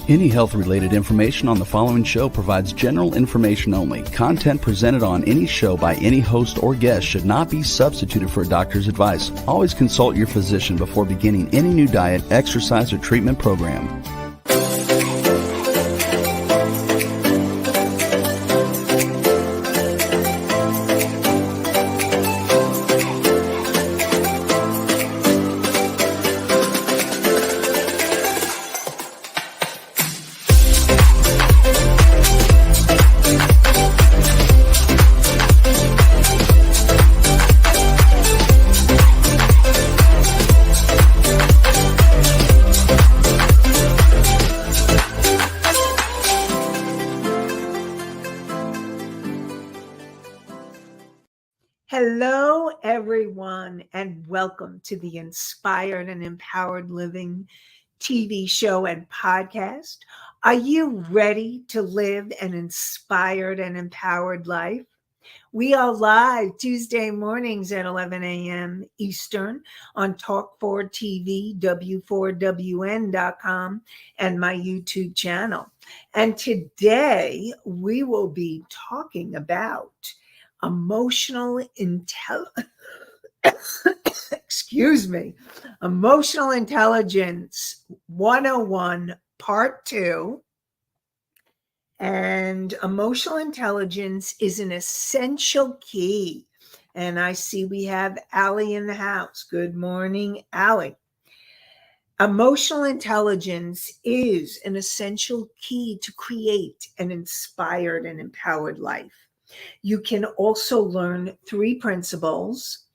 Any health-related information on the following show provides general information only. Content presented on any show by any host or guest should not be substituted for a doctor's advice. Always consult your physician before beginning any new diet, exercise, or treatment program. Hello, everyone, and welcome to the Inspired and Empowered Living TV show and podcast. Are you ready to live an inspired and empowered life? We are live Tuesday mornings at 11 a.m. Eastern on Talk4 TV, W4WN.com, and my YouTube channel. And today we will be talking about emotional intelligence, Emotional Intelligence 101, Part 2. And emotional intelligence is an essential key. And I see we have Allie in the house. Good morning, Allie. Emotional intelligence is an essential key to create an inspired and empowered life. You can also learn 3 principles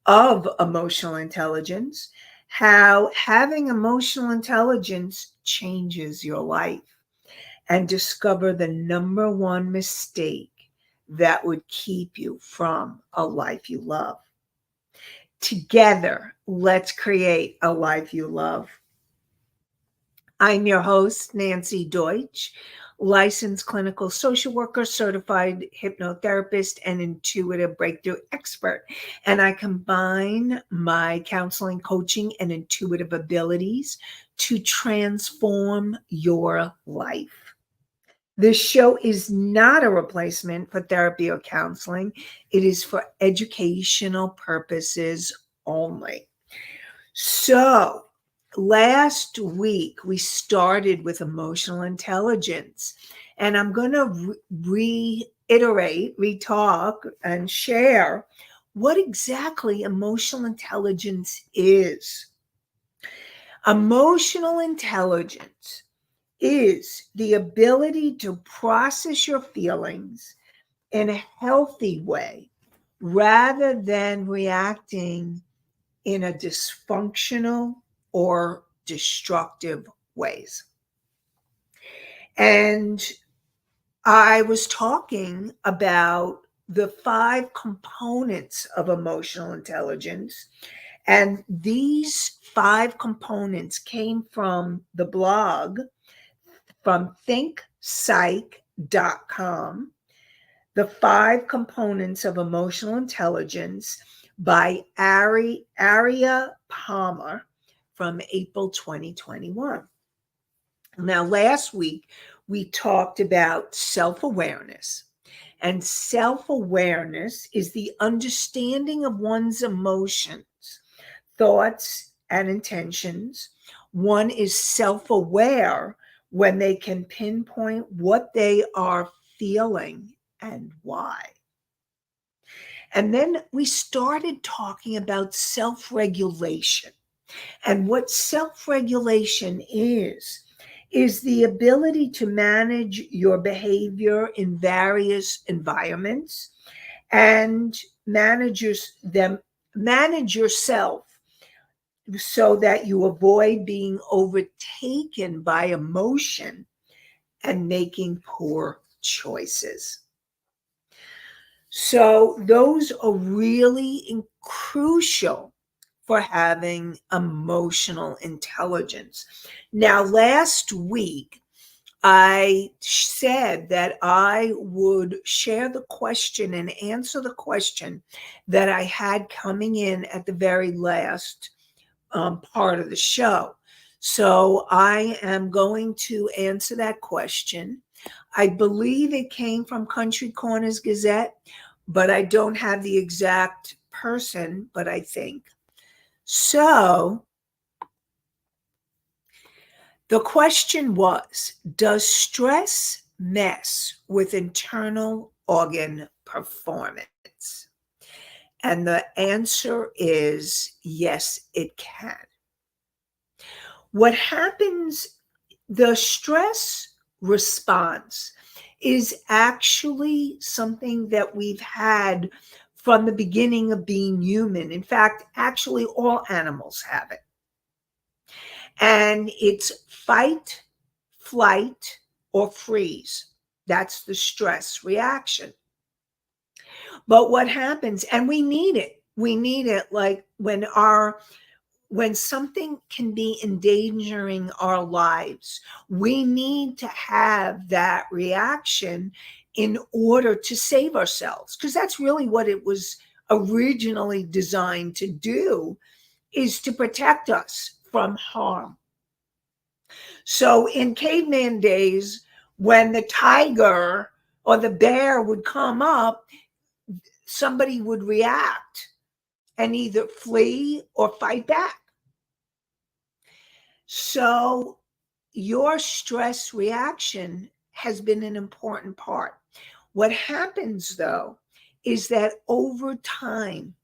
of emotional intelligence, how having emotional intelligence changes your life, and discover the number 1 mistake that would keep you from a life you love. Together, let's create a life you love. I'm your host, Nanci Deutsch, licensed clinical social worker, certified hypnotherapist, and intuitive breakthrough expert. And I combine my counseling, coaching, and intuitive abilities to transform your life. This show is not a replacement for therapy or counseling. It is for educational purposes only. So, last week, we started with emotional intelligence, and I'm going to retalk, and share what exactly emotional intelligence is. Emotional intelligence is the ability to process your feelings in a healthy way rather than reacting in a dysfunctional or destructive ways. And I was talking about the 5 components of emotional intelligence. And these 5 components came from the blog from thinkpsych.com, The 5 Components of Emotional Intelligence by Aria Palmer, from April 2021. Now, last week, we talked about self-awareness. And self-awareness is the understanding of one's emotions, thoughts, and intentions. One is self-aware when they can pinpoint what they are feeling and why. And then we started talking about self-regulation. And what self-regulation is the ability to manage your behavior in various environments and manage yourself so that you avoid being overtaken by emotion and making poor choices. So those are really crucial for having emotional intelligence. Now, last week, I said that I would share the question and answer the question that I had coming in at the very last part of the show. So I am going to answer that question. I believe it came from Country Corners Gazette, but I don't have the exact person, but I think. So the question was, does stress mess with internal organ performance? And the answer is yes, it can. What happens, the stress response is actually something that we've had from the beginning of being human. In fact, actually, all animals have it. And it's fight, flight, or freeze. That's the stress reaction. But what happens, and we need it. We need it like when something can be endangering our lives, we need to have that reaction in order to save ourselves, because that's really what it was originally designed to do, is to protect us from harm. So in caveman days, when the tiger or the bear would come up, somebody would react and either flee or fight back. So your stress reaction has been an important part. What happens though is that over time,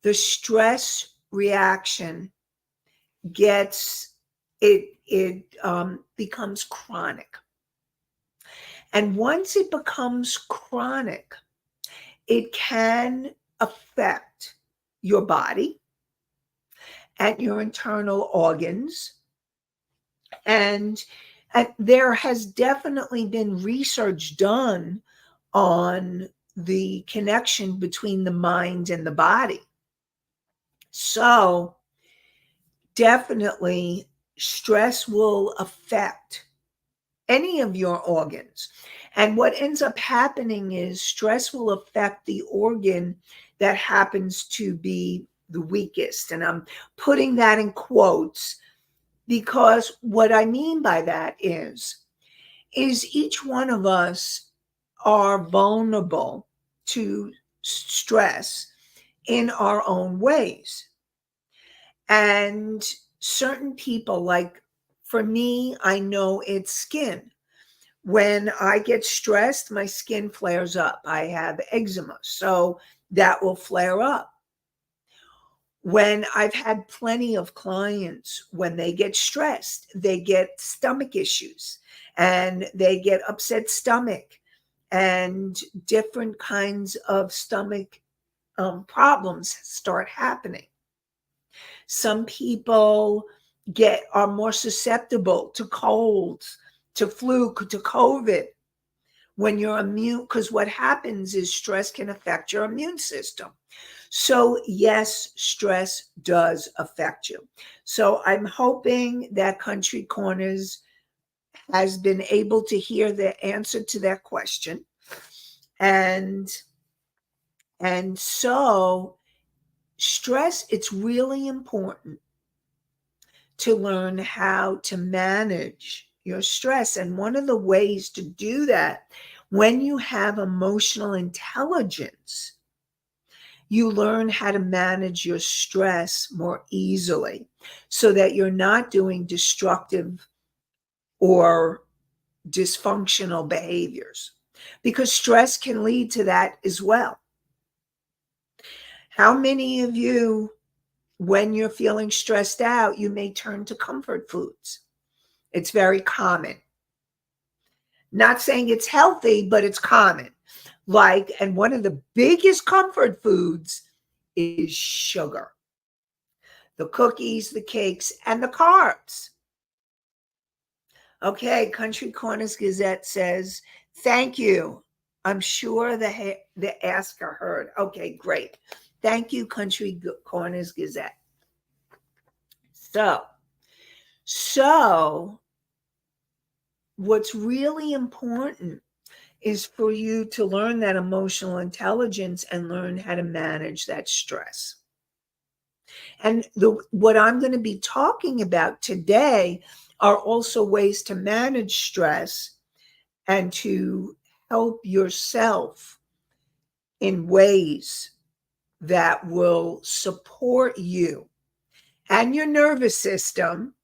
the stress reaction becomes chronic. And once it becomes chronic, it can affect your body and your internal organs. And there has definitely been research done on the connection between the mind and the body. So definitely stress will affect any of your organs. And what ends up happening is stress will affect the organ that happens to be the weakest. And I'm putting that in quotes because what I mean by that is each one of us are vulnerable to stress in our own ways. And certain people, like for me, I know it's skin. When I get stressed, my skin flares up. I have eczema, so that will flare up. When I've had plenty of clients, when they get stressed, they get stomach issues and they get upset stomach and different kinds of stomach problems start happening. Some people are more susceptible to colds, to flu, to COVID. When you're immune, because what happens is stress can affect your immune system. So yes, stress does affect you. So I'm hoping that Country Corners has been able to hear the answer to that question. And so stress, it's really important to learn how to manage your stress. And one of the ways to do that, when you have emotional intelligence, you learn how to manage your stress more easily so that you're not doing destructive or dysfunctional behaviors, because stress can lead to that as well. How many of you, when you're feeling stressed out, you may turn to comfort foods? It's very common. Not saying it's healthy, but it's common. And one of the biggest comfort foods is sugar. The cookies, the cakes, and the carbs. Okay, Country Corners Gazette says, thank you. I'm sure the asker heard. Okay, great. Thank you, Country Corners Gazette. So what's really important is for you to learn that emotional intelligence and learn how to manage that stress. And what I'm going to be talking about today are also ways to manage stress and to help yourself in ways that will support you and your nervous system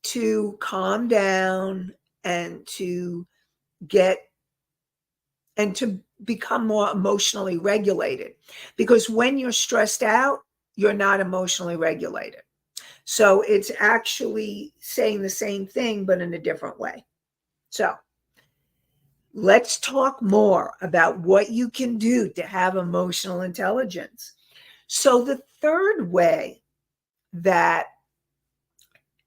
to calm down and to get and to become more emotionally regulated. Because when you're stressed out, you're not emotionally regulated. So it's actually saying the same thing, but in a different way. So let's talk more about what you can do to have emotional intelligence. So the third way that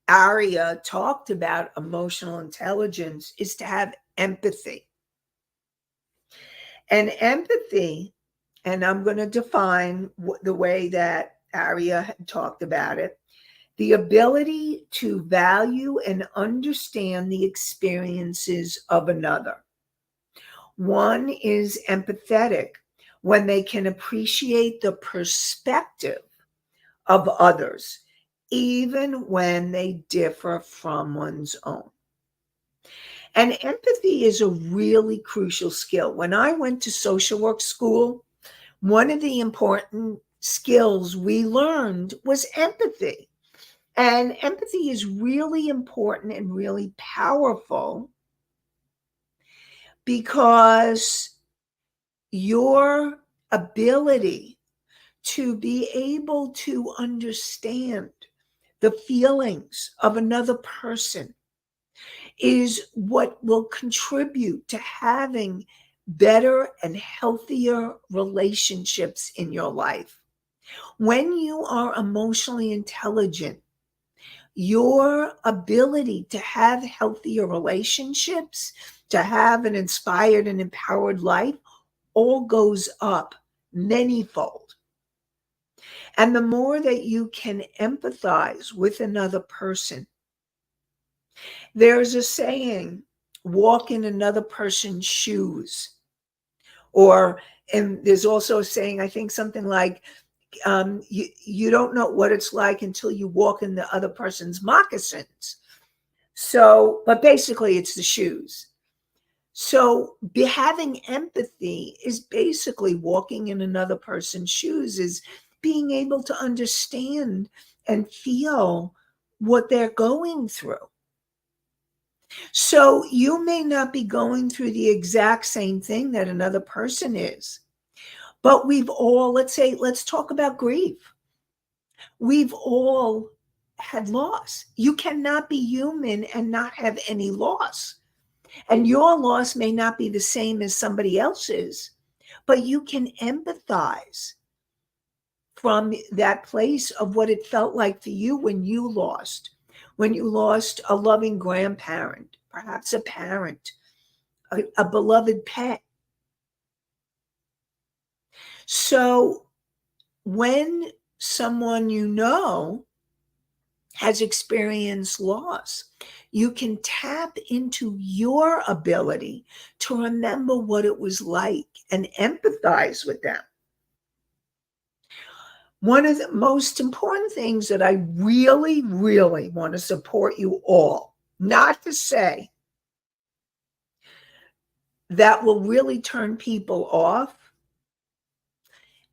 Aria talked about emotional intelligence is to have empathy. And empathy, and I'm going to define the way that Aria had talked about it, the ability to value and understand the experiences of another. One is empathetic when they can appreciate the perspective of others, even when they differ from one's own. And empathy is a really crucial skill. When I went to social work school, one of the important skills we learned was empathy. And empathy is really important and really powerful because your ability to be able to understand the feelings of another person is what will contribute to having better and healthier relationships in your life. When you are emotionally intelligent, your ability to have healthier relationships, to have an inspired and empowered life, all goes up manyfold. And the more that you can empathize with another person, there's a saying, walk in another person's shoes. And there's also a saying, I think something like, you don't know what it's like until you walk in the other person's moccasins. So, but basically it's the shoes. So having empathy is basically walking in another person's shoes, is being able to understand and feel what they're going through. So you may not be going through the exact same thing that another person is, but we've all, let's talk about grief. We've all had loss. You cannot be human and not have any loss. And your loss may not be the same as somebody else's, but you can empathize from that place of what it felt like for you when you lost a loving grandparent, perhaps a parent, a beloved pet. So when someone you know has experienced loss, you can tap into your ability to remember what it was like and empathize with them. One of the most important things that I really, really want to support you all, not to say that will really turn people off.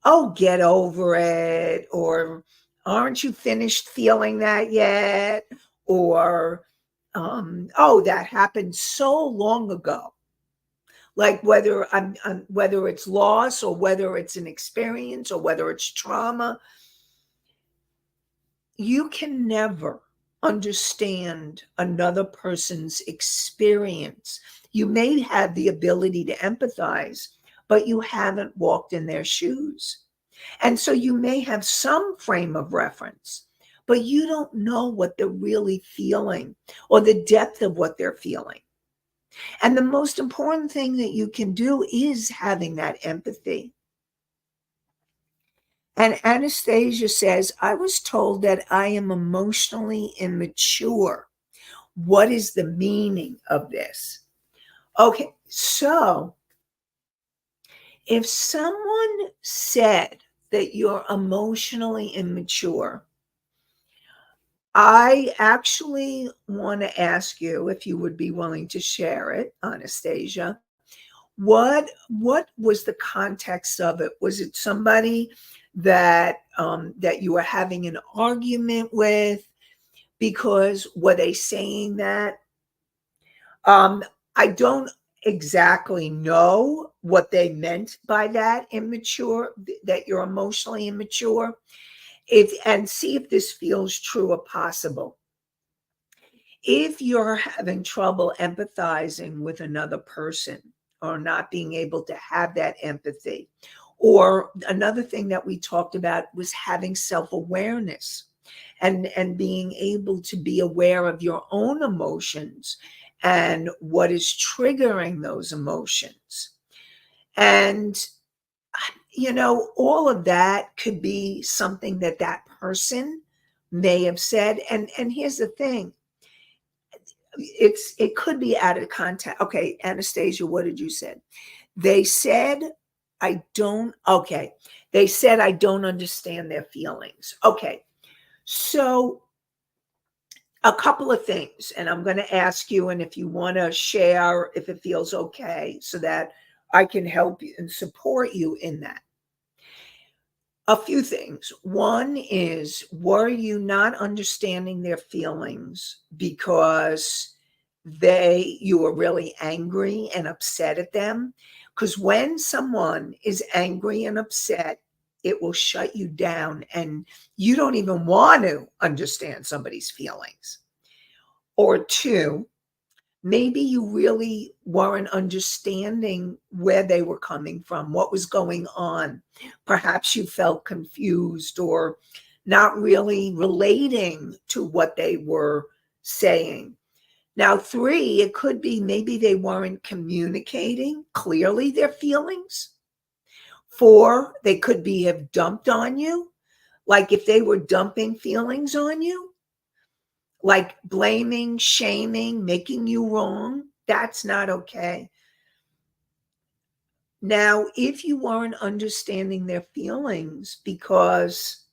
Oh, get over it. Or aren't you finished feeling that yet? Or, oh, that happened so long ago. Like whether it's loss or whether it's an experience or whether it's trauma, you can never understand another person's experience. You may have the ability to empathize, but you haven't walked in their shoes. And so you may have some frame of reference, but you don't know what they're really feeling or the depth of what they're feeling. And the most important thing that you can do is having that empathy. And Anastasia says, I was told that I am emotionally immature. What is the meaning of this? Okay, so if someone said that you're emotionally immature. I actually want to ask you if you would be willing to share it, Anastasia. What was the context of it? Was it somebody that you were having an argument with? Because were they saying that? I don't exactly know what they meant by that immature, that you're emotionally immature. If and see if this feels true or possible. If you're having trouble empathizing with another person or not being able to have that empathy, or another thing that we talked about was having self-awareness and being able to be aware of your own emotions and what is triggering those emotions. And all of that could be something that that person may have said. And here's the thing, it could be out of context. Okay, Anastasia, what did you say? They said they said I don't understand their feelings. Okay, so a couple of things, and I'm going to ask you, and if you want to share, if it feels okay, so that I can help you and support you in that. A few things. One is, were you not understanding their feelings because you were really angry and upset at them? Because when someone is angry and upset, it will shut you down and you don't even want to understand somebody's feelings. Or two, maybe you really weren't understanding where they were coming from, what was going on. Perhaps you felt confused or not really relating to what they were saying. Now, three, it could be maybe they weren't communicating clearly their feelings. Four, they could have dumped on you. Like if they were dumping feelings on you, like blaming, shaming, making you wrong, that's not okay. Now, if you weren't understanding their feelings because,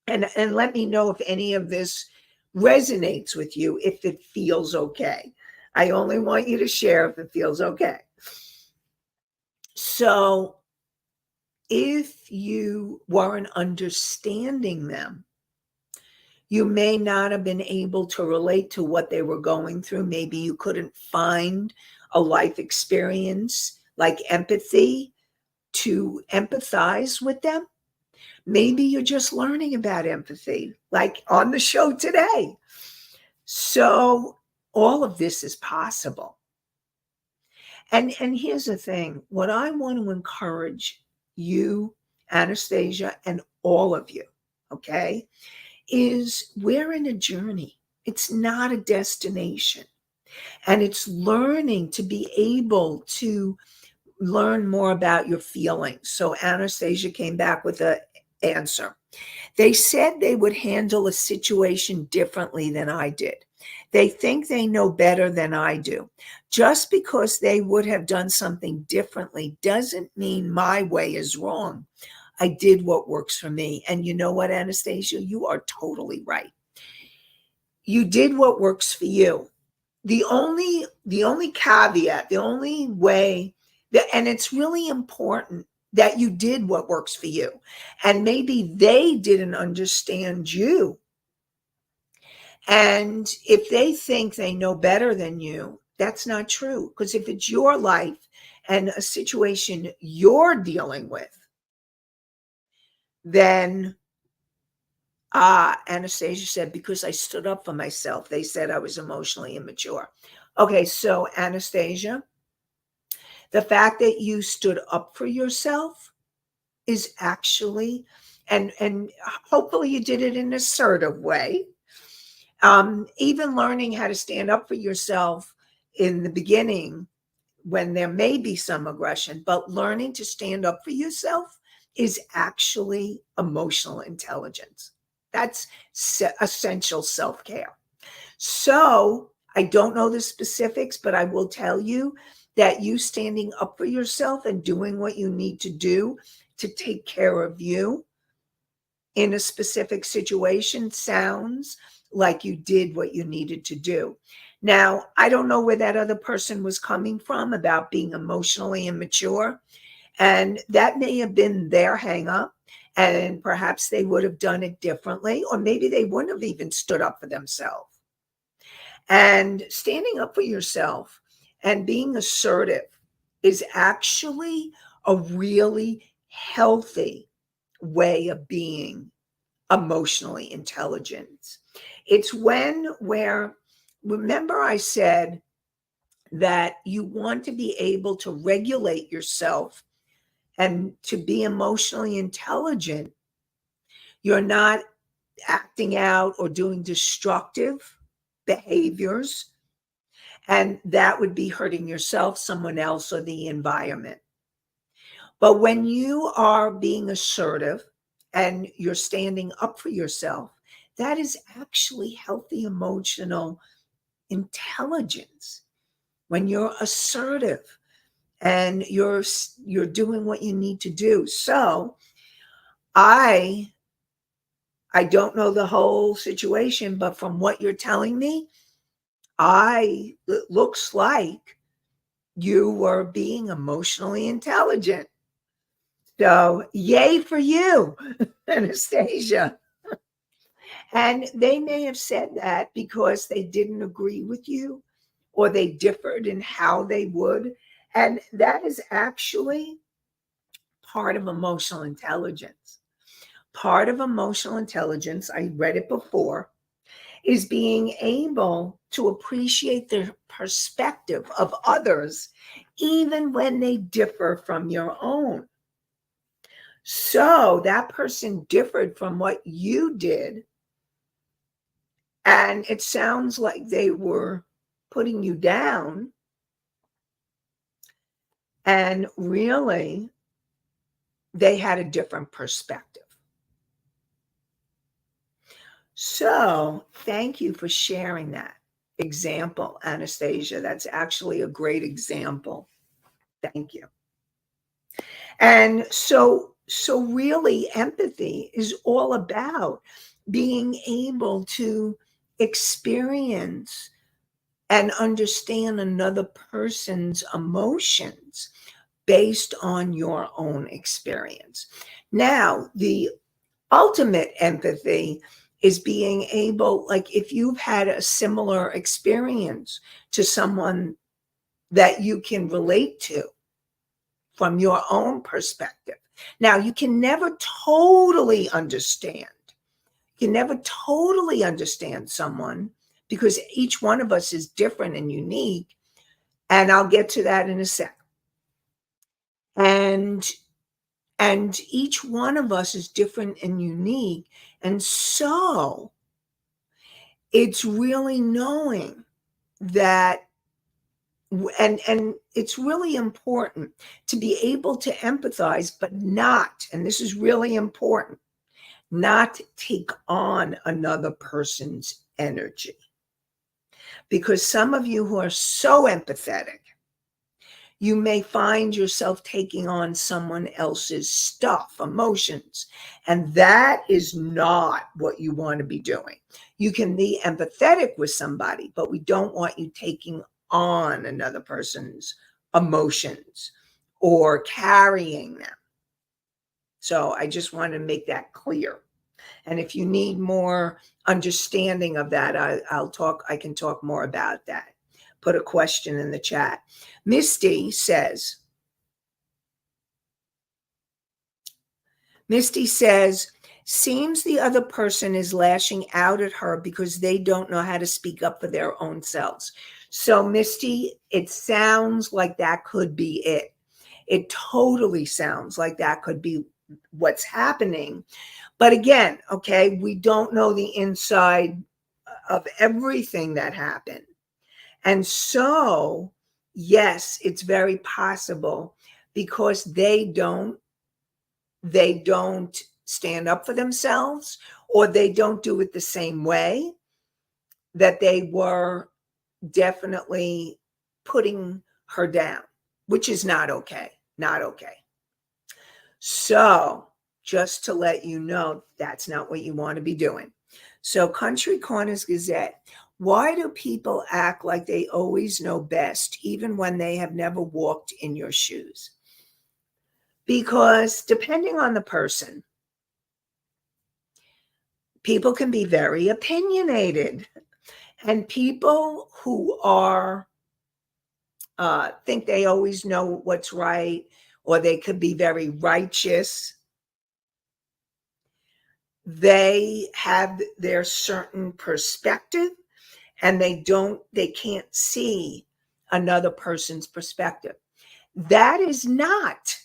and let me know if any of this resonates with you, if it feels okay. I only want you to share if it feels okay. So if you weren't understanding them, you may not have been able to relate to what they were going through. Maybe you couldn't find a life experience like empathy to empathize with them. Maybe you're just learning about empathy, like on the show today. So all of this is possible. And here's the thing, what I want to encourage you, Anastasia, and all of you, okay, is we're in a journey. It's not a destination. And it's learning to be able to learn more about your feelings. So Anastasia came back with an answer. They said they would handle a situation differently than I did. They think they know better than I do. Just because they would have done something differently doesn't mean my way is wrong. I did what works for me. And you know what, Anastasia? You are totally right. You did what works for you. The only caveat, the only way that, and it's really important that you did what works for you. And maybe they didn't understand you. And if they think they know better than you, that's not true. Because if it's your life and a situation you're dealing with, then Anastasia said, because I stood up for myself, they said I was emotionally immature. Okay, so Anastasia, the fact that you stood up for yourself is actually, and hopefully you did it in an assertive way. Even learning how to stand up for yourself in the beginning when there may be some aggression, but learning to stand up for yourself is actually emotional intelligence. That's essential self-care. So I don't know the specifics, but I will tell you that you standing up for yourself and doing what you need to do to take care of you in a specific situation sounds like you did what you needed to do. Now, I don't know where that other person was coming from about being emotionally immature, and that may have been their hang up, and perhaps they would have done it differently, or maybe they wouldn't have even stood up for themselves. And standing up for yourself and being assertive is actually a really healthy way of being emotionally intelligent. It's remember I said that you want to be able to regulate yourself and to be emotionally intelligent. You're not acting out or doing destructive behaviors, and that would be hurting yourself, someone else, or the environment. But when you are being assertive and you're standing up for yourself, that is actually healthy emotional intelligence. When you're assertive and you're doing what you need to do. So I don't know the whole situation, but from what you're telling me, it looks like you were being emotionally intelligent. So yay for you, Anastasia. And they may have said that because they didn't agree with you or they differed in how they would. And that is actually part of emotional intelligence. Part of emotional intelligence, I read it before, is being able to appreciate the perspective of others, even when they differ from your own. So that person differed from what you did, and it sounds like they were putting you down. And really, they had a different perspective. So thank you for sharing that example, Anastasia. That's actually a great example. Thank you. And so really empathy is all about being able to experience and understand another person's emotions based on your own experience. Now, the ultimate empathy is being able, like if you've had a similar experience to someone that you can relate to from your own perspective. Now, you can never totally understand. You can never totally understand someone because each one of us is different and unique. And I'll get to that in a second. And each one of us is different and unique. And so it's really knowing that, and it's really important to be able to empathize, but not, and this is really important, not take on another person's energy. Because some of you who are so empathetic, you may find yourself taking on someone else's stuff, emotions, and that is not what you want to be doing. You can be empathetic with somebody, but we don't want you taking on another person's emotions or carrying them. So I just want to make that clear. And if you need more understanding of that, I can talk more about that. Put a question in the chat. Misty says, seems the other person is lashing out at her because they don't know how to speak up for their own selves. So Misty, it sounds like that could be it. It totally sounds like that could be what's happening. But again, okay, we don't know the inside of everything that happened. And so, yes, it's very possible because they don't stand up for themselves, or they don't do it the same way, that they were definitely putting her down, which is not okay. Not okay. So just to let you know, that's not what you want to be doing. So Country Corners Gazette. Why do people act like they always know best, even when they have never walked in your shoes? Because depending on the person, people can be very opinionated. And people who are think they always know what's right, or they could be very righteous. They have their certain perspective, and they can't see another person's perspective. That is not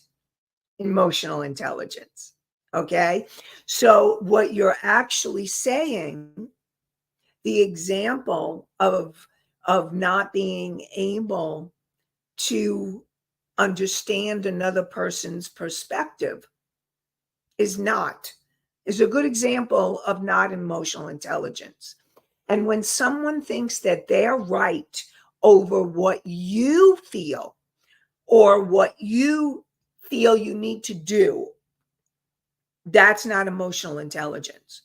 emotional intelligence. Okay. So what you're actually saying, the example of not being able to understand another person's perspective is a good example of not emotional intelligence. And when someone thinks that they're right over what you feel, or what you feel you need to do, that's not emotional intelligence.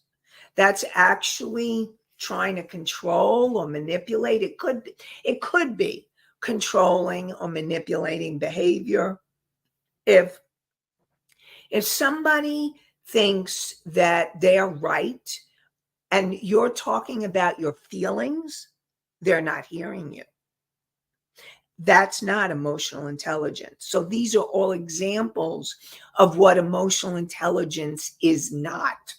That's actually trying to control or manipulate. It could be controlling or manipulating behavior. If somebody thinks that they're right and you're talking about your feelings, they're not hearing you. That's not emotional intelligence. So these are all examples of what emotional intelligence is not.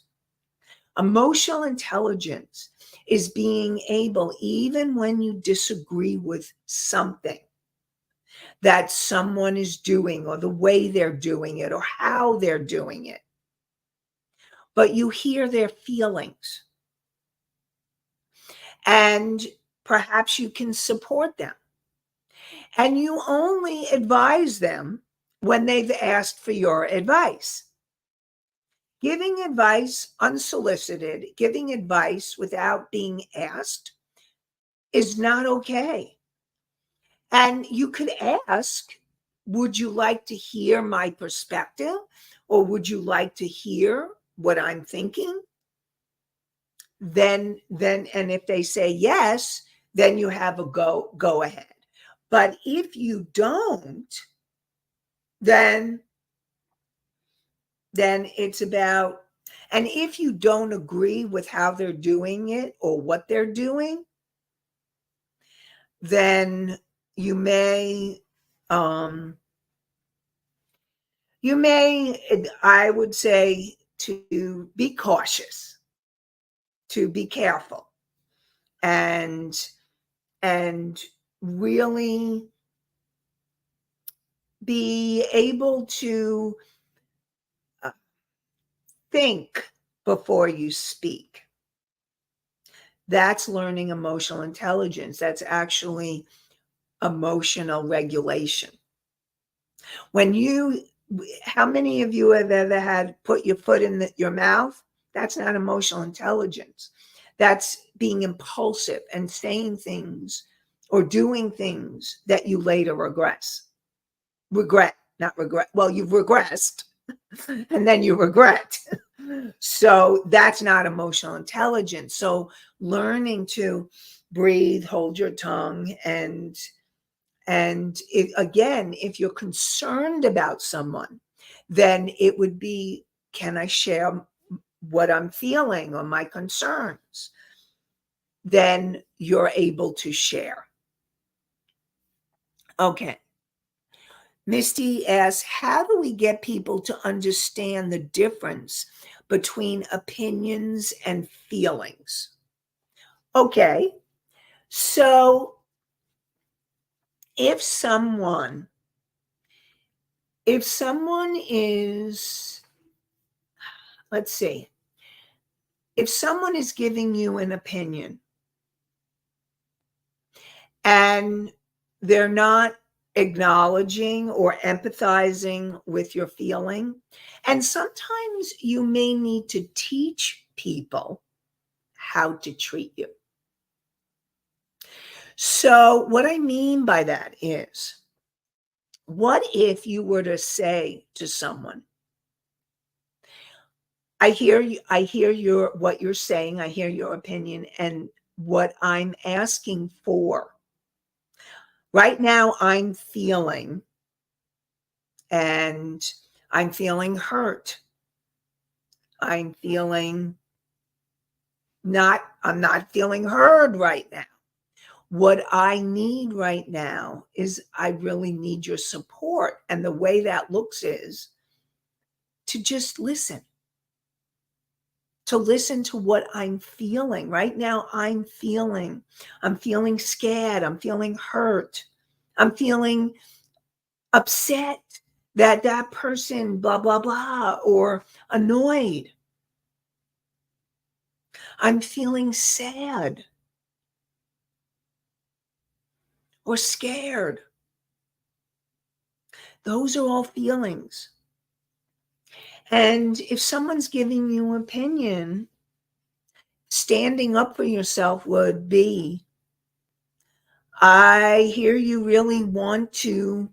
Emotional intelligence is being able, even when you disagree with something that someone is doing, or the way they're doing it, or how they're doing it, but you hear their feelings, and perhaps you can support them. And you only advise them when they've asked for your advice. Giving advice unsolicited, giving advice without being asked, is not okay. And you could ask, would you like to hear my perspective? Or would you like to hear what I'm thinking? Then, and if they say yes, then you have a go ahead. But if you don't, then it's about, and if you don't agree with how they're doing it or what they're doing, then you may I would say, to be cautious, to be careful, and really be able to think before you speak. That's learning emotional intelligence. That's actually emotional regulation. How many of you have ever had put your foot in your mouth? That's not emotional intelligence. That's being impulsive and saying things or doing things that you later not regret. Well, you've regressed and then you regret. So that's not emotional intelligence. So learning to breathe, hold your tongue, and again, if you're concerned about someone, then it would be, can I share what I'm feeling or my concerns? Then you're able to share. Okay. Misty asks, how do we get people to understand the difference between opinions and feelings? Okay. So if someone is, let's see, if someone is giving you an opinion and they're not acknowledging or empathizing with your feeling, and sometimes you may need to teach people how to treat you. So what I mean by that is, what if you were to say to someone, I hear you. I hear what you're saying. I hear your opinion, and what I'm asking for right now. And I'm feeling hurt. I'm feeling I'm not feeling heard right now. What I need right now is I really need your support. And the way that looks is to just listen, to listen to what I'm feeling. Right now, I'm feeling scared. I'm feeling hurt. I'm feeling upset that that person, blah, blah, blah, or annoyed. I'm feeling sad or scared. Those are all feelings. And if someone's giving you an opinion, standing up for yourself would be, I hear you really want to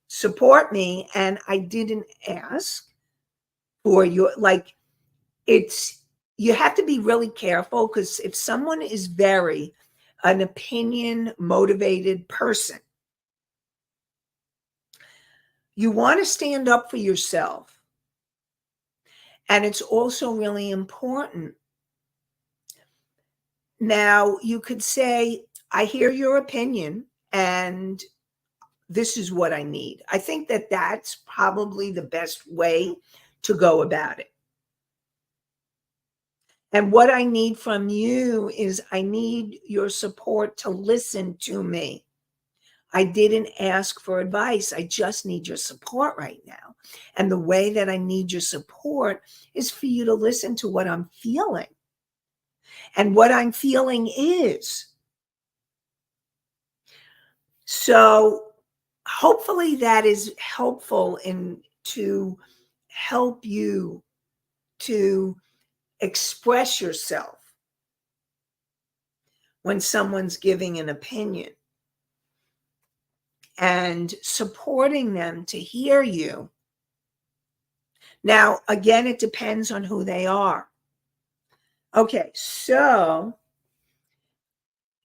support me, and I didn't ask for your, like, it's, you have to be really careful, because if someone is very an opinion motivated person, you want to stand up for yourself. And it's also really important. Now, you could say, I hear your opinion, and this is what I need. I think that that's probably the best way to go about it. And what I need from you is I need your support to listen to me. I didn't ask for advice. I just need your support right now. And the way that I need your support is for you to listen to what I'm feeling. And what I'm feeling is. So hopefully that is helpful to help you to express yourself when someone's giving an opinion, and supporting them to hear you. Now, again, it depends on who they are. Okay, so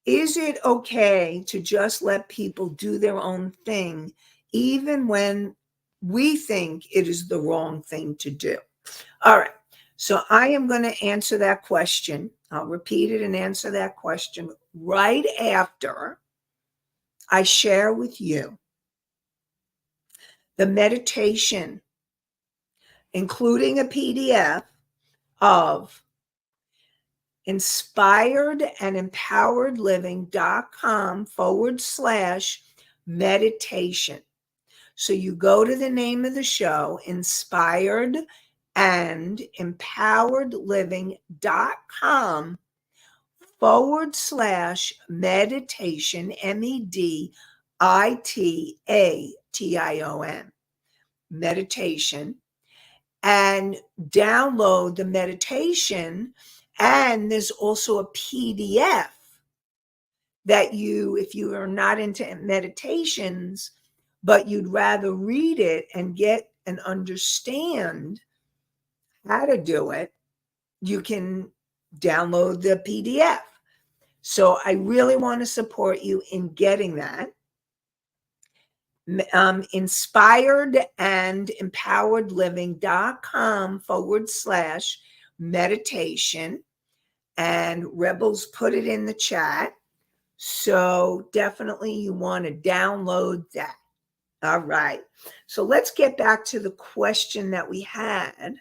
is it okay to just let people do their own thing, even when we think it is the wrong thing to do? All right, so I am going to answer that question. I'll repeat it and answer that question right after I share with you the meditation, including a PDF of inspiredandempoweredliving.com/meditation. So you go to the name of the show, Inspired and Empowered Living.com/meditation, meditation, meditation, and download the meditation. And there's also a PDF that you, if you are not into meditations, but you'd rather read it and get and understand how to do it, you can download the PDF. So I really want to support you in getting that. Inspired and Empowered Living.com/meditation. And Rebels put it in the chat. So definitely you want to download that. All right. So let's get back to the question that we had.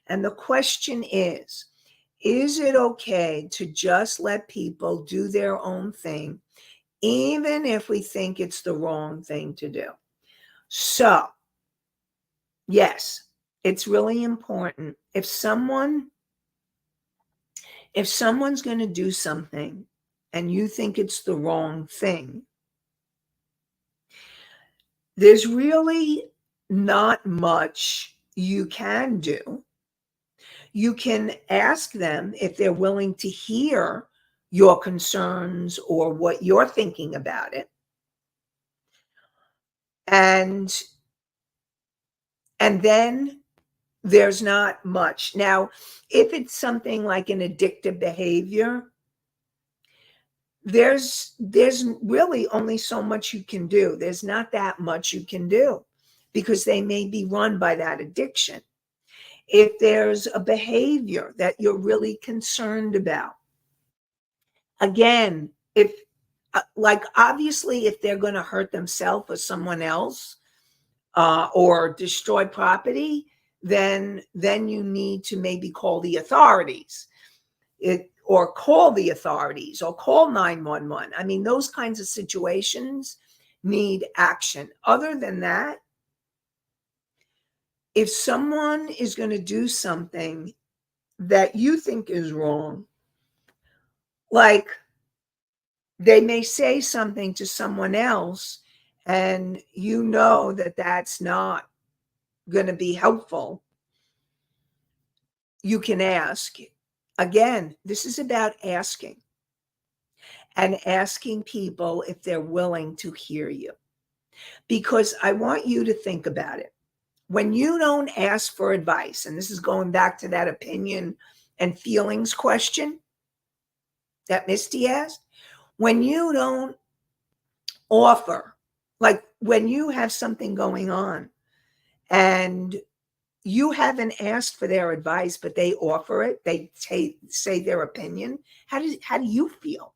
And the question is it okay to just let people do their own thing, even if we think it's the wrong thing to do? So, yes, it's really important. If someone's going to do something and you think it's the wrong thing, there's really not much you can do. You can ask them if they're willing to hear your concerns or what you're thinking about it. And then there's not much. Now, if it's something like an addictive behavior, there's really only so much you can do. There's not that much you can do because they may be run by that addiction. If there's a behavior that you're really concerned about, again, if like obviously if they're going to hurt themselves or someone else, or destroy property, then you need to maybe call the authorities, or call the authorities, or call 911. I mean, those kinds of situations need action. Other than that, if someone is going to do something that you think is wrong, like they may say something to someone else and you know that that's not going to be helpful, you can ask. Again, this is about asking and asking people if they're willing to hear you. Because I want you to think about it. When you don't ask for advice, and this is going back to that opinion and feelings question that Misty asked, when you don't offer, like when you have something going on and you haven't asked for their advice, but they offer it, they say their opinion, how do you feel?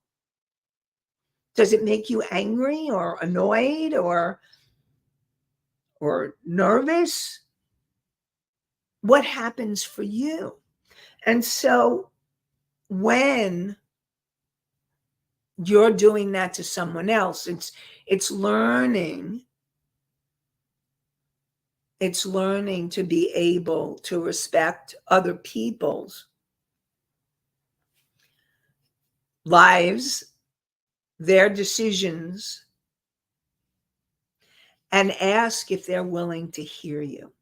Does it make you angry or annoyed or nervous? What happens for you? And so when you're doing that to someone else, it's learning to be able to respect other people's lives, their decisions, and ask if they're willing to hear you.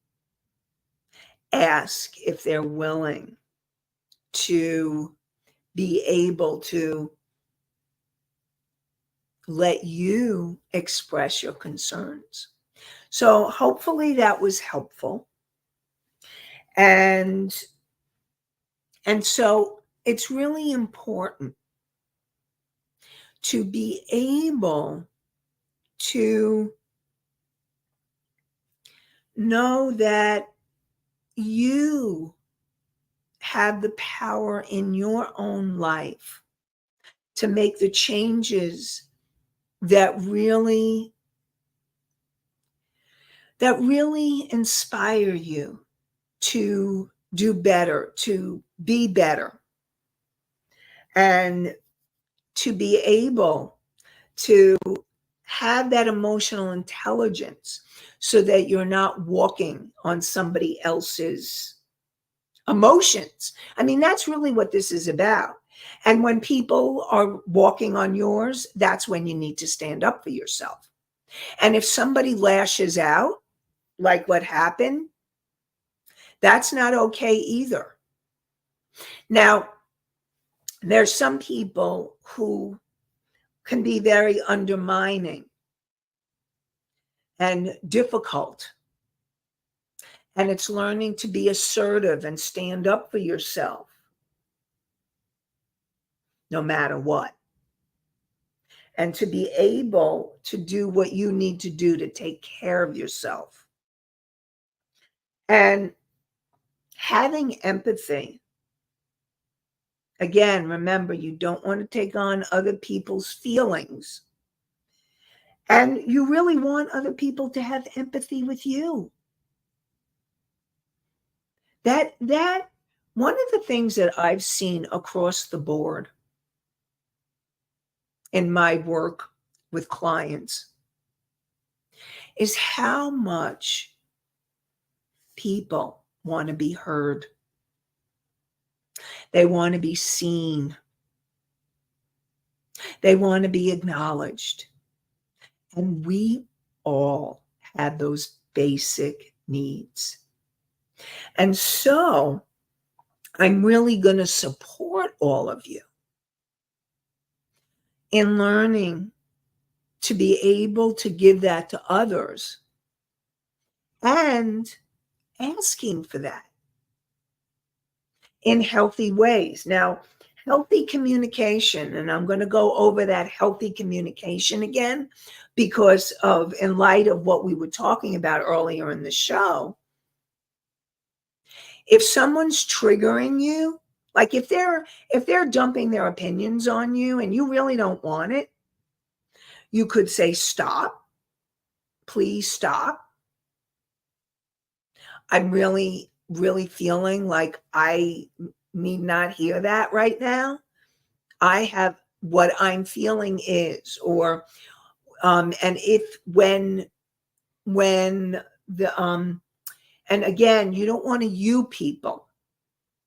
Ask if they're willing to be able to let you express your concerns. So hopefully that was helpful. And so it's really important to be able to know that you have the power in your own life to make the changes that really inspire you to do better, to be better, and to be able to have that emotional intelligence so that you're not walking on somebody else's emotions. I mean, that's really what this is about. And when people are walking on yours, that's when you need to stand up for yourself. And if somebody lashes out, like what happened, that's not okay either. Now, there's some people who can be very undermining and difficult. And it's learning to be assertive and stand up for yourself, no matter what. And to be able to do what you need to do to take care of yourself. And having empathy. Again, remember, you don't want to take on other people's feelings. And you really want other people to have empathy with you. That one of the things that I've seen across the board in my work with clients is how much people want to be heard. They want to be seen. They want to be acknowledged. And we all have those basic needs. And so I'm really going to support all of you in learning to be able to give that to others and asking for that. in healthy ways. Now, healthy communication, and I'm going to go over that healthy communication again because of, in light of what we were talking about earlier in the show. If someone's triggering you, like if they're dumping their opinions on you and you really don't want it, you could say, stop, please stop. I'm really, really feeling like I need not hear that right now. I have what I'm feeling is, or, and if, when the, and again, you don't want to you people.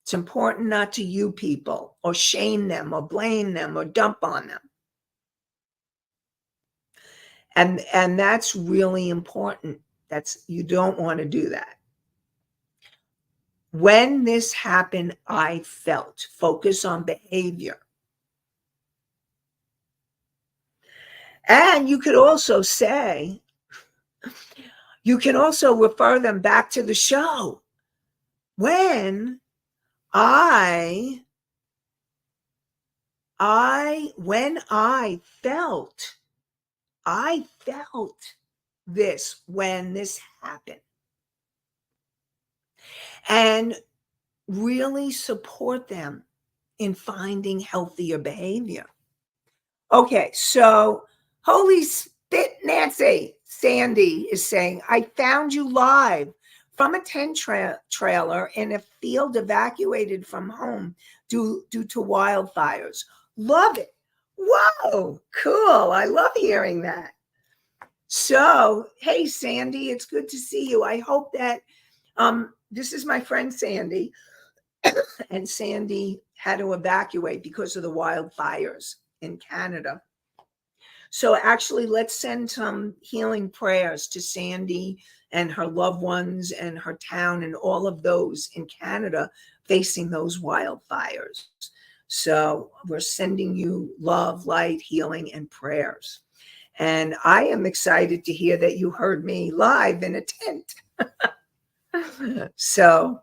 It's important not to you people or shame them or blame them or dump on them. And that's really important. You don't want to do that. When this happened, I felt. Focus on behavior. And you could also say, you can also refer them back to the show. When I felt this when this happened. And really support them in finding healthier behavior. Okay, so holy spit, Nanci, Sandy is saying, I found you live from a tent trailer in a field evacuated from home due to wildfires. Love it. Whoa, cool. I love hearing that. So, hey, Sandy, it's good to see you. I hope that this is my friend Sandy, and Sandy had to evacuate because of the wildfires in Canada. So actually, let's send some healing prayers to Sandy and her loved ones and her town and all of those in Canada facing those wildfires. So we're sending you love, light, healing, and prayers. And I am excited to hear that you heard me live in a tent. So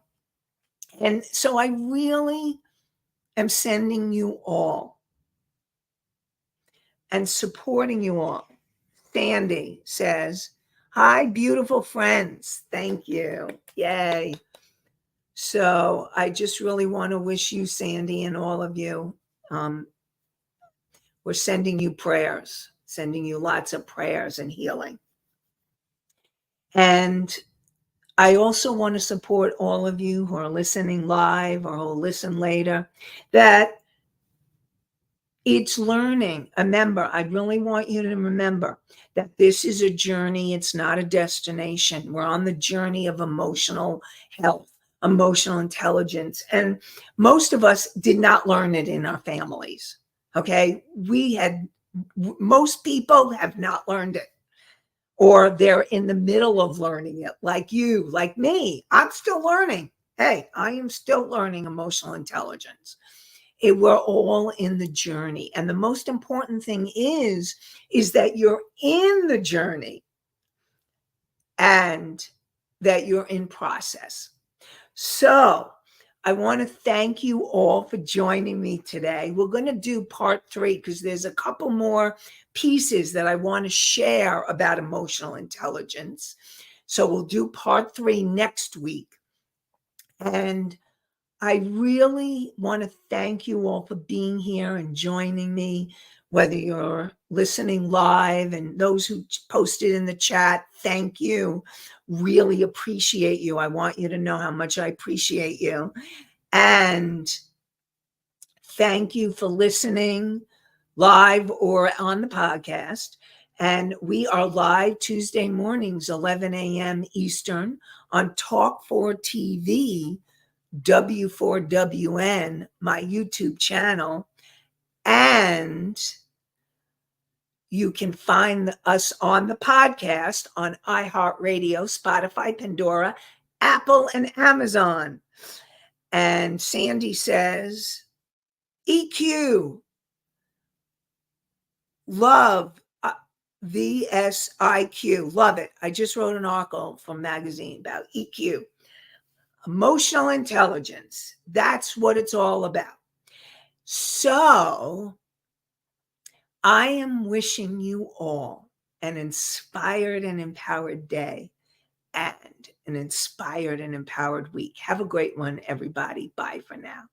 I really am sending you all and supporting you all. Sandy says, hi, beautiful friends. Thank you. Yay. So I just really want to wish you, Sandy, and all of you, we're sending you prayers, sending you lots of prayers and healing. And I also want to support all of you who are listening live or who will listen later, that it's learning. Remember, I really want you to remember that this is a journey. It's not a destination. We're on the journey of emotional health, emotional intelligence. And most of us did not learn it in our families. Okay. Most people have not learned it, or they're in the middle of learning it, like you, like me. I'm still learning. Hey, I am still learning emotional intelligence. We're all in the journey. And the most important thing is that you're in the journey and that you're in process. So I want to thank you all for joining me today. We're going to do part 3 because there's a couple more pieces that I want to share about emotional intelligence. So we'll do part 3 next week. And I really want to thank you all for being here and joining me, whether you're listening live, and those who posted in the chat, thank you. Really appreciate you. I want you to know how much I appreciate you. And thank you for listening live or on the podcast. And we are live Tuesday mornings, 11 a.m. Eastern on Talk 4 TV, W4WN, my YouTube channel. And you can find us on the podcast on iHeartRadio, Spotify, Pandora, Apple, and Amazon. And Sandy says, EQ, love, VSIQ, love it. I just wrote an article from magazine about EQ. Emotional intelligence. That's what it's all about. So I am wishing you all an inspired and empowered day and an inspired and empowered week. Have a great one, everybody. Bye for now.